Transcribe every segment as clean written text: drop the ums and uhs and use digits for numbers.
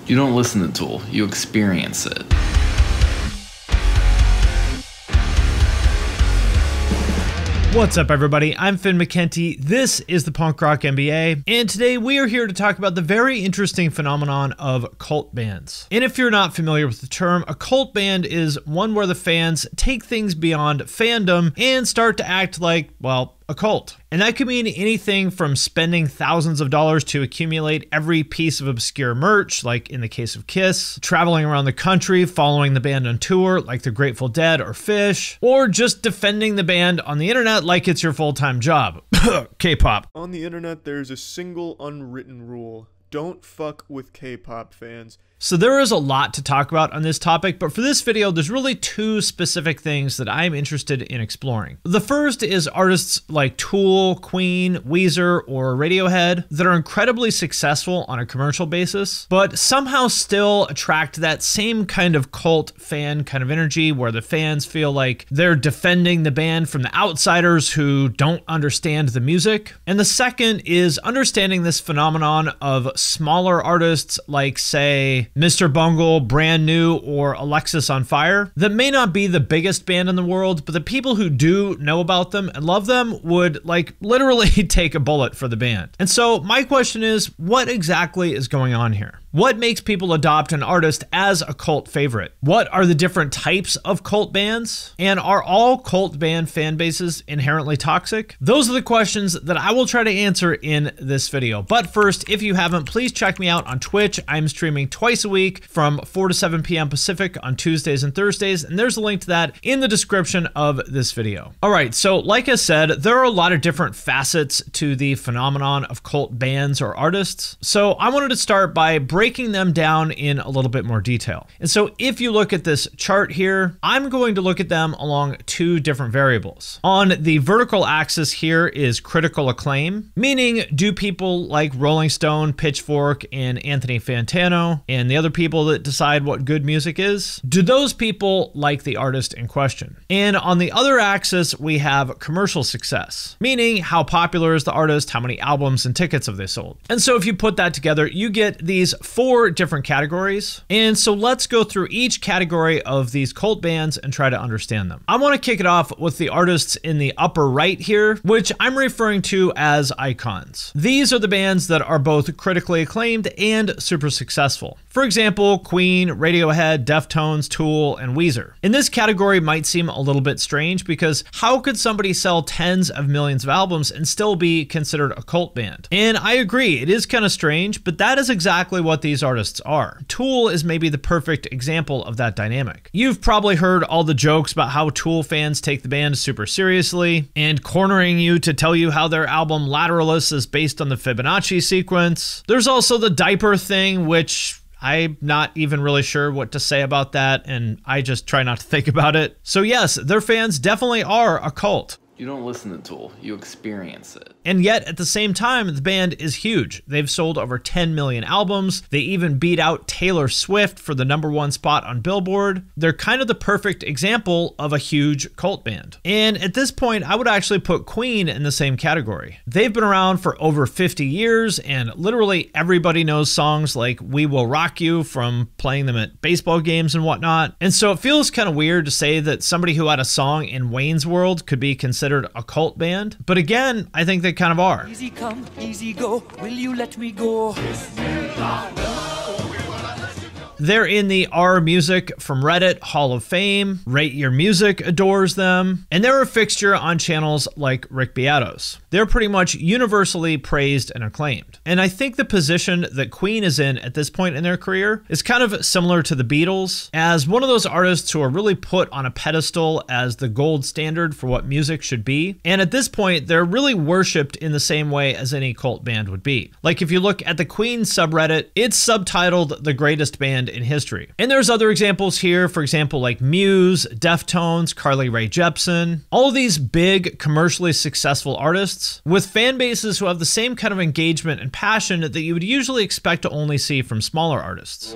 You don't listen to Tool, you experience it. What's up, everybody? I'm Finn McKenty. This is the Punk Rock MBA, and today we are here to talk about the very interesting phenomenon of cult bands. And if you're not familiar with the term, a cult band is one where the fans take things beyond fandom and start to act like, well, a cult. And that could mean anything from spending thousands of dollars to accumulate every piece of obscure merch, like in the case of Kiss, traveling around the country following the band on tour, like the Grateful Dead or Phish, or just defending the band on the internet like it's your full-time job. K-pop. On the internet, there's a single unwritten rule. Don't fuck with K-pop fans. So there is a lot to talk about on this topic, but for this video, there's really two specific things that I'm interested in exploring. The first is artists like Tool, Queen, Weezer, or Radiohead that are incredibly successful on a commercial basis, but somehow still attract that same kind of cult fan kind of energy where the fans feel like they're defending the band from the outsiders who don't understand the music. And the second is understanding this phenomenon of smaller artists like, say, Mr. Bungle, Brand New, or Alexis on Fire that may not be the biggest band in the world, but the people who do know about them and love them would like literally take a bullet for the band. And so my question is, what exactly is going on here? What makes people adopt an artist as a cult favorite? What are the different types of cult bands? And are all cult band fan bases inherently toxic? Those are the questions that I will try to answer in this video. But first, if you haven't, please check me out on Twitch. I'm streaming twice a week from 4 to 7 p.m. Pacific on Tuesdays and Thursdays, and there's a link to that in the description of this video. All right, so like I said, there are a lot of different facets to the phenomenon of cult bands or artists. So I wanted to start by breaking them down in a little bit more detail. And so if you look at this chart here, I'm going to look at them along two different variables. On the vertical axis here is critical acclaim, meaning do people like Rolling Stone, Pitchfork, and Anthony Fantano, and the other people that decide what good music is, do those people like the artist in question? And on the other axis, we have commercial success, meaning how popular is the artist, how many albums and tickets have they sold? And so if you put that together, you get these four different categories. And so let's go through each category of these cult bands and try to understand them. I want to kick it off with the artists in the upper right here, which I'm referring to as icons. These are the bands that are both critically acclaimed and super successful. For example, Queen, Radiohead, Deftones, Tool, and Weezer. In this category might seem a little bit strange because how could somebody sell tens of millions of albums and still be considered a cult band? And I agree, it is kind of strange, but that is exactly what these artists are. Tool is maybe the perfect example of that dynamic. You've probably heard all the jokes about how Tool fans take the band super seriously and cornering you to tell you how their album Lateralus is based on the Fibonacci sequence. There's also the diaper thing, which I'm not even really sure what to say about that, and I just try not to think about it. So yes, their fans definitely are a cult. You don't listen to Tool, you experience it. And yet, at the same time, the band is huge. They've sold over 10 million albums. They even beat out Taylor Swift for the #1 spot on Billboard. They're kind of the perfect example of a huge cult band. And at this point, I would actually put Queen in the same category. They've been around for over 50 years, and literally everybody knows songs like We Will Rock You from playing them at baseball games and whatnot. And so it feels kind of weird to say that somebody who had a song in Wayne's World could be considered a cult band. But again, I think they kind of are. Easy come, easy go, will you let me go? They're in the R Music from Reddit Hall of Fame. Rate Your Music adores them. And they're a fixture on channels like Rick Beato's. They're pretty much universally praised and acclaimed. And I think the position that Queen is in at this point in their career is kind of similar to the Beatles, as one of those artists who are really put on a pedestal as the gold standard for what music should be. And at this point, they're really worshipped in the same way as any cult band would be. Like if you look at the Queen subreddit, it's subtitled The Greatest Band in History. And there's other examples here, for example, like Muse, Deftones, Carly Rae Jepsen, all of these big commercially successful artists with fan bases who have the same kind of engagement and passion that you would usually expect to only see from smaller artists.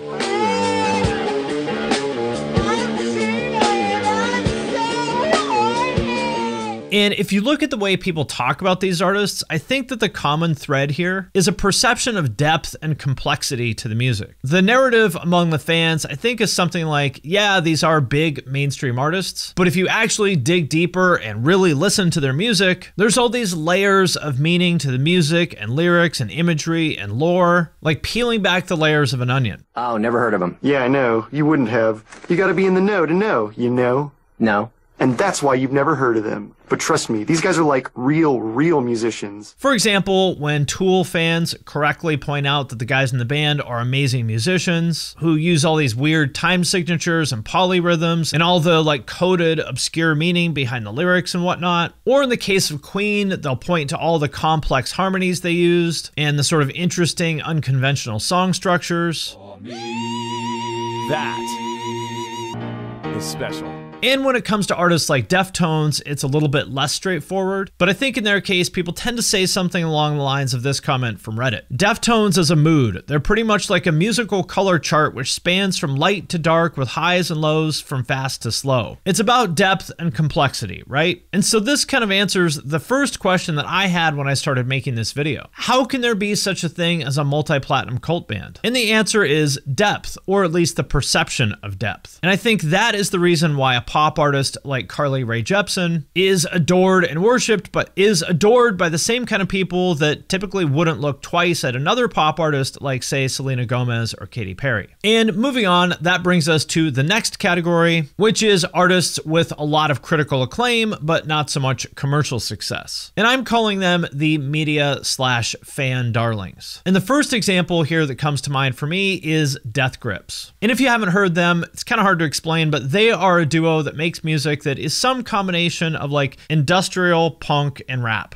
And if you look at the way people talk about these artists, I think that the common thread here is a perception of depth and complexity to the music. The narrative among the fans, I think, is something like, yeah, these are big mainstream artists, but if you actually dig deeper and really listen to their music, there's all these layers of meaning to the music and lyrics and imagery and lore, like peeling back the layers of an onion. Oh, never heard of him. Yeah, I know. You wouldn't have. You gotta be in the know to know, you know? No. And that's why you've never heard of them. But trust me, these guys are like real musicians. For example, when Tool fans correctly point out that the guys in the band are amazing musicians who use all these weird time signatures and polyrhythms and all the like coded obscure meaning behind the lyrics and whatnot. Or in the case of Queen, they'll point to all the complex harmonies they used and the sort of interesting unconventional song structures. That is special. And when it comes to artists like Deftones, it's a little bit less straightforward, but I think in their case, people tend to say something along the lines of this comment from Reddit. Deftones is a mood. They're pretty much like a musical color chart which spans from light to dark with highs and lows from fast to slow. It's about depth and complexity, right? And so this kind of answers the first question that I had when I started making this video. How can there be such a thing as a multi-platinum cult band? And the answer is depth, or at least the perception of depth. And I think that is the reason why a pop artist like Carly Rae Jepsen is adored and worshipped, but is adored by the same kind of people that typically wouldn't look twice at another pop artist like, say, Selena Gomez or Katy Perry. And moving on, that brings us to the next category, which is artists with a lot of critical acclaim, but not so much commercial success. And I'm calling them the media/fan darlings. And the first example here that comes to mind for me is Death Grips. And if you haven't heard them, it's kind of hard to explain, but they are a duo that makes music that is some combination of like industrial, punk, and rap.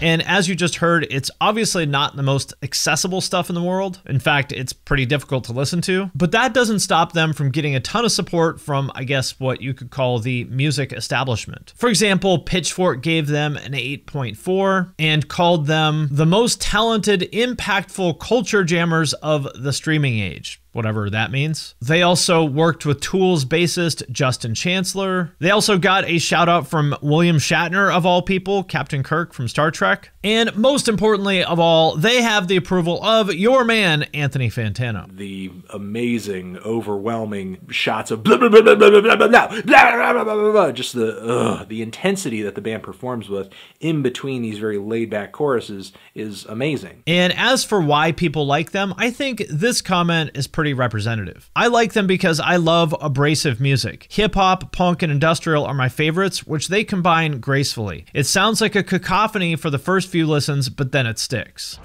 And as you just heard, it's obviously not the most accessible stuff in the world. In fact, it's pretty difficult to listen to, but that doesn't stop them from getting a ton of support from, I guess, what you could call the music establishment. For example, Pitchfork gave them an 8.4 and called them the most talented, impactful culture jammers of the streaming age, whatever that means. They also worked with Tool's bassist Justin Chancellor. They also got a shout out from William Shatner, of all people, Captain Kirk from Star Trek. And most importantly of all, they have the approval of your man, Anthony Fantano. The amazing, overwhelming shots of blah, blah, blah, blah, blah, blah, blah, blah, blah, blah, blah, blah, just the intensity that the band performs with in between these very laid-back choruses is amazing. And as for why people like them, I think this comment is pretty representative. I like them because I love abrasive music. Hip hop, punk, and industrial are my favorites, which they combine gracefully. It sounds like a cacophony for the first few listens, but then it sticks.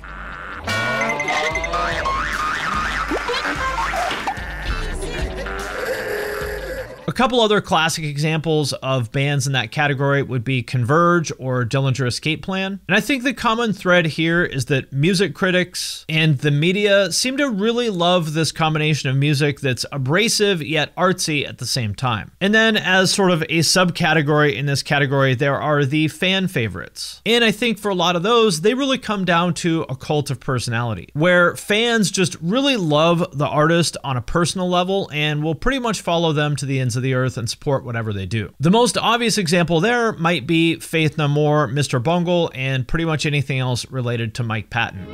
A couple other classic examples of bands in that category would be Converge or Dillinger Escape Plan. And I think the common thread here is that music critics and the media seem to really love this combination of music that's abrasive yet artsy at the same time. And then as sort of a subcategory in this category, there are the fan favorites. And I think for a lot of those, they really come down to a cult of personality, where fans just really love the artist on a personal level and will pretty much follow them to the ends of the earth and support whatever they do. The most obvious example there might be Faith No More, Mr. Bungle, and pretty much anything else related to Mike Patton.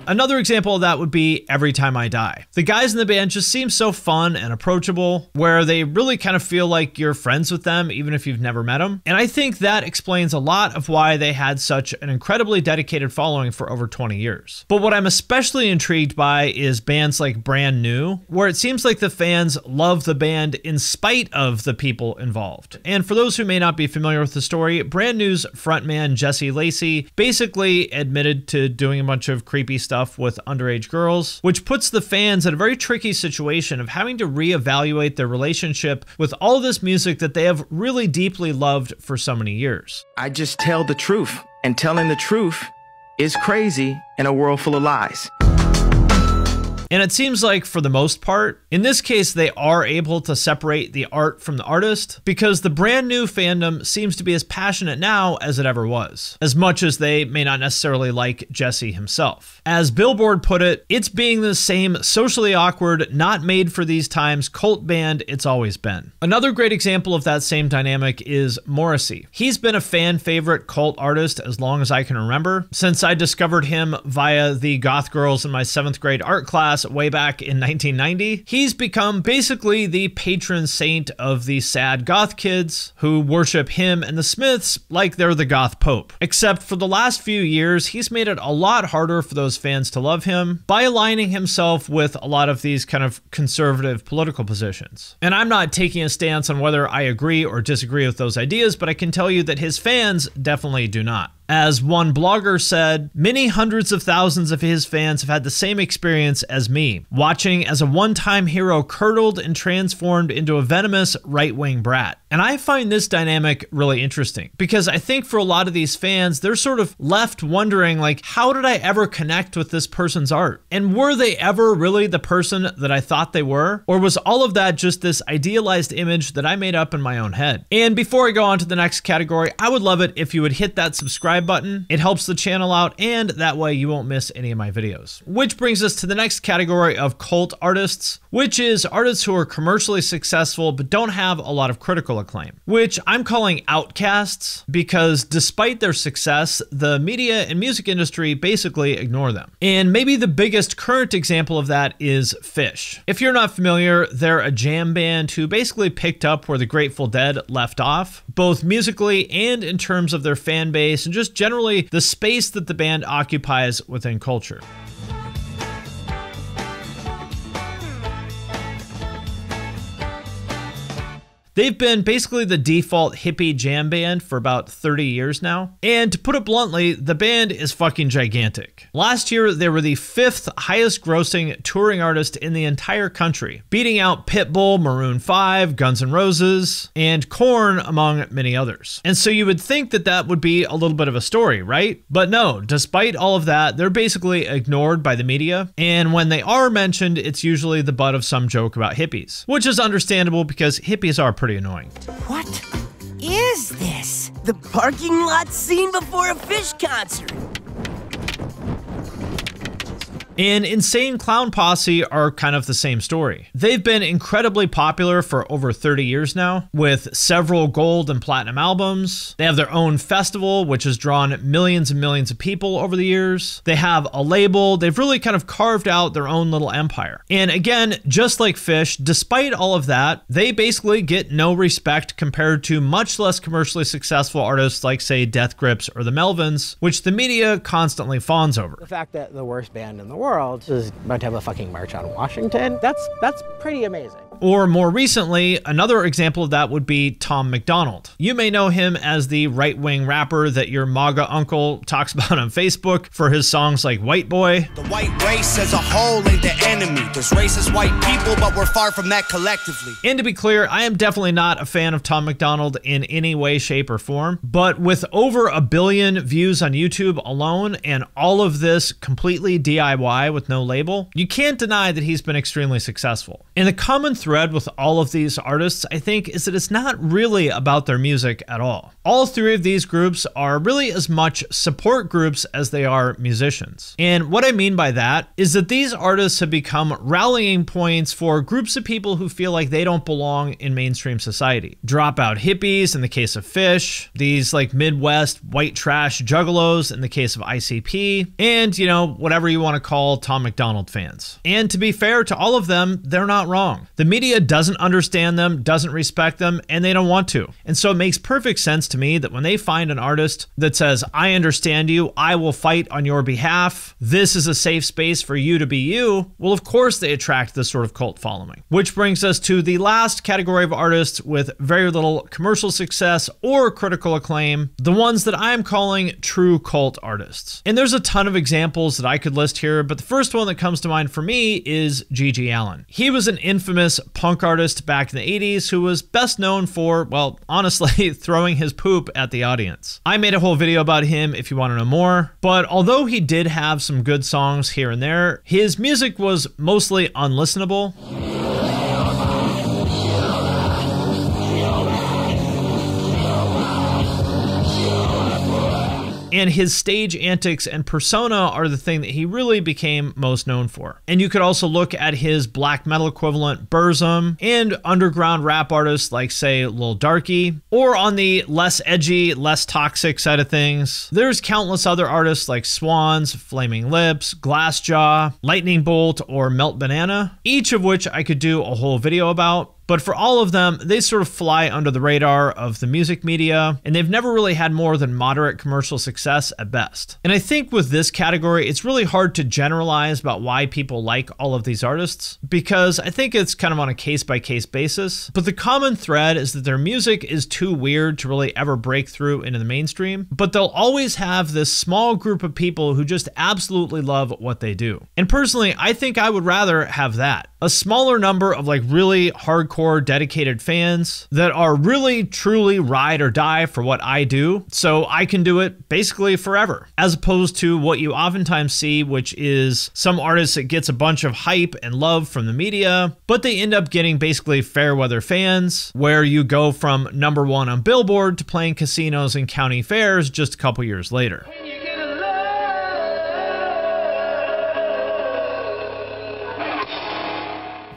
Another example of that would be Every Time I Die. The guys in the band just seem so fun and approachable, where they really kind of feel like you're friends with them even if you've never met them. And I think that explains a lot of why they had such an incredibly dedicated following for over 20 years. But what I'm especially intrigued by is bands like Brand New, where it seems like the fans love the band in spite of the people involved. And for those who may not be familiar with the story, Brand New's frontman Jesse Lacey basically admitted to doing a bunch of creepy stuff with underage girls, which puts the fans in a very tricky situation of having to reevaluate their relationship with all this music that they have really deeply loved for so many years. I just tell the truth, and telling the truth is crazy in a world full of lies. And it seems like for the most part, in this case, they are able to separate the art from the artist because the brand new fandom seems to be as passionate now as it ever was, as much as they may not necessarily like Jesse himself. As Billboard put it, it's being the same socially awkward, not made for these times cult band it's always been. Another great example of that same dynamic is Morrissey. He's been a fan favorite cult artist as long as I can remember, since I discovered him via the goth girls in my 7th grade art class way back in 1990. He's become basically the patron saint of the sad goth kids who worship him and the Smiths like they're the goth pope. Except for the last few years, he's made it a lot harder for those fans to love him by aligning himself with a lot of these kind of conservative political positions. And I'm not taking a stance on whether I agree or disagree with those ideas, but I can tell you that his fans definitely do not. As one blogger said, many hundreds of thousands of his fans have had the same experience as me, watching as a one-time hero curdled and transformed into a venomous right-wing brat. And I find this dynamic really interesting because I think for a lot of these fans, they're sort of left wondering, like, how did I ever connect with this person's art? And were they ever really the person that I thought they were? Or was all of that just this idealized image that I made up in my own head? And before I go on to the next category, I would love it if you would hit that subscribe button. It helps the channel out, and that way you won't miss any of my videos. Which brings us to the next category of cult artists, which is artists who are commercially successful but don't have a lot of critical acclaim, which I'm calling outcasts because despite their success, the media and music industry basically ignore them. And maybe the biggest current example of that is Phish. If you're not familiar, they're a jam band who basically picked up where the Grateful Dead left off, both musically and in terms of their fan base and just generally the space that the band occupies within culture. They've been basically the default hippie jam band for about 30 years now. And to put it bluntly, the band is fucking gigantic. Last year, they were the 5th highest grossing touring artist in the entire country, beating out Pitbull, Maroon 5, Guns N' Roses, and Korn, among many others. And so you would think that that would be a little bit of a story, right? But no, despite all of that, they're basically ignored by the media. And when they are mentioned, it's usually the butt of some joke about hippies, which is understandable because hippies are pretty annoying. What is this? The parking lot scene before a Phish concert. And Insane Clown Posse are kind of the same story. They've been incredibly popular for over 30 years now, with several gold and platinum albums. They have their own festival, which has drawn millions and millions of people over the years. They have a label. They've really kind of carved out their own little empire. And again, just like Phish, despite all of that, they basically get no respect compared to much less commercially successful artists like, say, Death Grips or the Melvins, which the media constantly fawns over. The fact that the worst band in the world is about to have a fucking march on Washington, that's pretty amazing. Or more recently, another example of that would be Tom Macdonald. You may know him as the right-wing rapper that your MAGA uncle talks about on Facebook for his songs like White Boy. The white race as a whole ain't the enemy. There's racist white people, but we're far from that collectively. And to be clear, I am definitely not a fan of Tom Macdonald in any way, shape, or form. But with over 1 billion views on YouTube alone and all of this completely DIY with no label, you can't deny that he's been extremely successful. And the common thread with all of these artists, I think, is that it's not really about their music at all. All 3 of these groups are really as much support groups as they are musicians. And what I mean by that is that these artists have become rallying points for groups of people who feel like they don't belong in mainstream society. Dropout hippies in the case of Phish, these like Midwest white trash juggalos in the case of ICP, and, you know, whatever you want to call Tom Macdonald fans. And to be fair to all of them, they're not wrong. The media doesn't understand them, doesn't respect them, and they don't want to. And so it makes perfect sense to me that when they find an artist that says, I understand you, I will fight on your behalf, this is a safe space for you to be you, well, of course they attract this sort of cult following. Which brings us to the last category of artists with very little commercial success or critical acclaim, the ones that I'm calling true cult artists. And there's a ton of examples that I could list here, but the first one that comes to mind for me is G.G. Allin. He was an infamous punk artist back in the 80s who was best known for, well, honestly, throwing his poop at the audience. I made a whole video about him if you want to know more, but although he did have some good songs here and there, his music was mostly unlistenable. And his stage antics and persona are the thing that he really became most known for. And you could also look at his black metal equivalent Burzum and underground rap artists like, say, Lil Darkie, or on the less edgy, less toxic side of things, there's countless other artists like Swans, Flaming Lips, Glassjaw, Lightning Bolt, or Melt Banana, each of which I could do a whole video about. But for all of them, they sort of fly under the radar of the music media, and they've never really had more than moderate commercial success at best. And I think with this category, it's really hard to generalize about why people like all of these artists, because I think it's kind of on a case-by-case basis. But the common thread is that their music is too weird to really ever break through into the mainstream, but they'll always have this small group of people who just absolutely love what they do. And personally, I think I would rather have that. A smaller number of like really hardcore dedicated fans that are really truly ride or die for what I do, so I can do it basically forever, as opposed to what you oftentimes see, which is some artist that gets a bunch of hype and love from the media, but they end up getting basically fair weather fans, where you go from #1 on Billboard to playing casinos and county fairs just a couple years later.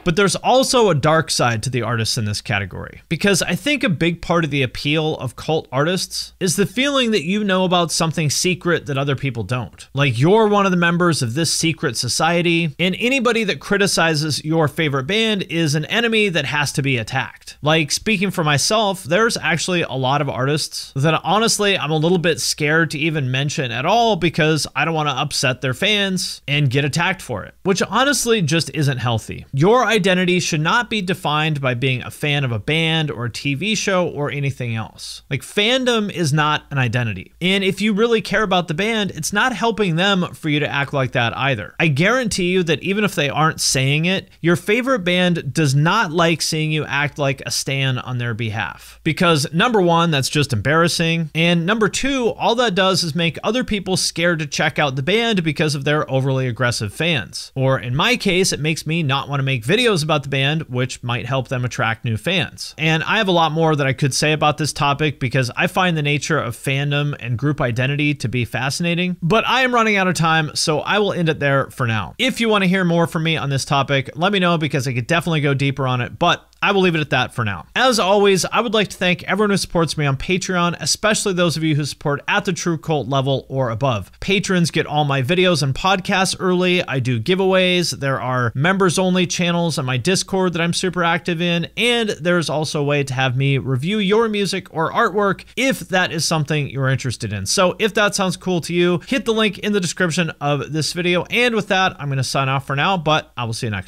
But there's also a dark side to the artists in this category, because I think a big part of the appeal of cult artists is the feeling that you know about something secret that other people don't. Like you're one of the members of this secret society, and anybody that criticizes your favorite band is an enemy that has to be attacked. Like, speaking for myself, there's actually a lot of artists that honestly I'm a little bit scared to even mention at all, because I don't want to upset their fans and get attacked for it, which honestly just isn't healthy. Your identity should not be defined by being a fan of a band or a TV show or anything else. Like, fandom is not an identity. And if you really care about the band, it's not helping them for you to act like that either. I guarantee you that even if they aren't saying it, your favorite band does not like seeing you act like a stan on their behalf. Because #1, that's just embarrassing. And #2, all that does is make other people scared to check out the band because of their overly aggressive fans. Or in my case, it makes me not want to make videos about the band, which might help them attract new fans. And I have a lot more that I could say about this topic, because I find the nature of fandom and group identity to be fascinating, but I am running out of time, so I will end it there for now. If you want to hear more from me on this topic, let me know, because I could definitely go deeper on it, but I will leave it at that for now. As always, I would like to thank everyone who supports me on Patreon, especially those of you who support at the True Cult level or above. Patrons get all my videos and podcasts early. I do giveaways. There are members only channels on my Discord that I'm super active in. And there's also a way to have me review your music or artwork if that is something you're interested in. So if that sounds cool to you, hit the link in the description of this video. And with that, I'm going to sign off for now, but I will see you next time.